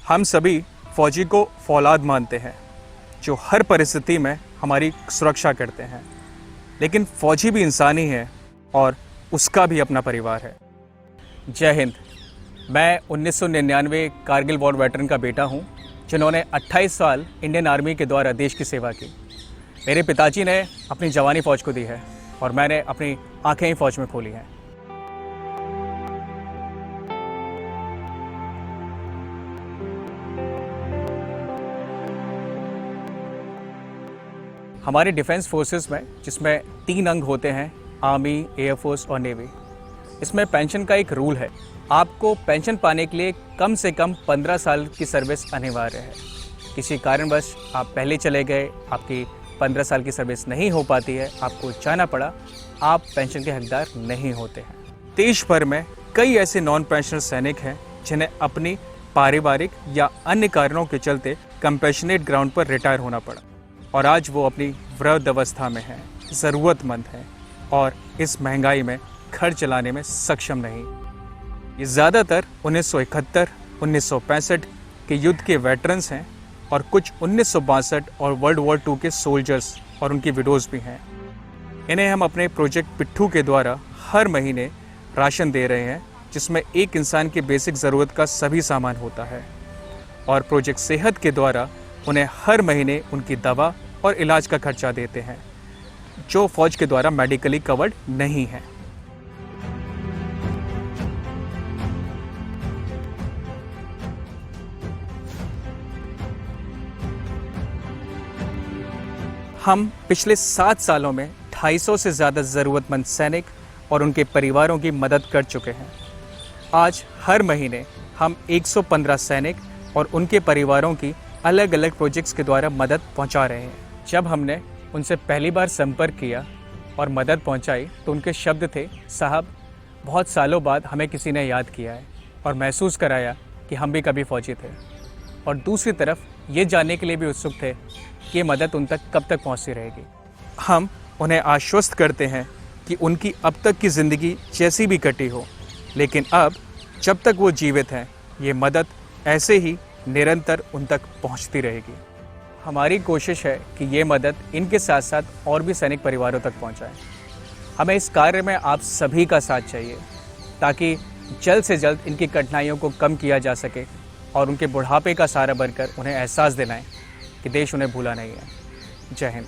हम सभी फौजी को फौलाद मानते हैं जो हर परिस्थिति में हमारी सुरक्षा करते हैं, लेकिन फौजी भी इंसान ही है और उसका भी अपना परिवार है। जय हिंद। मैं 1999 कारगिल वॉर वेटरन का बेटा हूं, जिन्होंने 28 साल इंडियन आर्मी के द्वारा देश की सेवा की। मेरे पिताजी ने अपनी जवानी फ़ौज को दी है और मैंने अपनी आंखें ही फ़ौज में खोली हैं। हमारे डिफेंस फोर्सेस में, जिसमें 3 अंग होते हैं, आर्मी, एयरफोर्स और नेवी, इसमें पेंशन का एक रूल है। आपको पेंशन पाने के लिए कम से कम 15 साल की सर्विस अनिवार्य है। किसी कारणवश आप पहले चले गए, आपकी 15 साल की सर्विस नहीं हो पाती है, आपको जाना पड़ा, आप पेंशन के हकदार नहीं होते हैं। देश भर में कई ऐसे नॉन पेंशनर सैनिक हैं जिन्हें अपनी पारिवारिक या अन्य कारणों के चलते कंपैशनेट ग्राउंड पर रिटायर होना पड़ा और आज वो अपनी वृद्ध अवस्था में हैं, ज़रूरतमंद हैं और इस महंगाई में घर चलाने में सक्षम नहीं। ये ज़्यादातर 1971, 1965 के युद्ध के वेटरन्स हैं और कुछ 1962 और वर्ल्ड वॉर 2 के सोल्जर्स और उनकी विडोज़ भी हैं। इन्हें हम अपने प्रोजेक्ट पिट्ठू के द्वारा हर महीने राशन दे रहे हैं, जिसमें एक इंसान की बेसिक ज़रूरत का सभी सामान होता है, और प्रोजेक्ट सेहत के द्वारा उन्हें हर महीने उनकी दवा और इलाज का खर्चा देते हैं, जो फ़ौज के द्वारा मेडिकली कवर्ड नहीं है। हम पिछले 7 सालों में 250 से ज़्यादा ज़रूरतमंद सैनिक और उनके परिवारों की मदद कर चुके हैं। आज हर महीने हम 115 सैनिक और उनके परिवारों की अलग अलग प्रोजेक्ट्स के द्वारा मदद पहुंचा रहे हैं। जब हमने उनसे पहली बार संपर्क किया और मदद पहुंचाई तो उनके शब्द थे, साहब, बहुत सालों बाद हमें किसी ने याद किया है और महसूस कराया कि हम भी कभी फौजी थे। और दूसरी तरफ ये जानने के लिए भी उत्सुक थे कि ये मदद उन तक कब तक पहुंचती रहेगी। हम उन्हें आश्वस्त करते हैं कि उनकी अब तक की ज़िंदगी जैसी भी कटी हो, लेकिन अब जब तक वो जीवित हैं, ये मदद ऐसे ही निरंतर उन तक पहुंचती रहेगी। हमारी कोशिश है कि ये मदद इनके साथ साथ और भी सैनिक परिवारों तक पहुंचाएं। हमें इस कार्य में आप सभी का साथ चाहिए ताकि जल्द से जल्द इनकी कठिनाइयों को कम किया जा सके और उनके बुढ़ापे का सहारा बनकर उन्हें एहसास दिलाएं कि देश उन्हें भूला नहीं है। जय हिंद।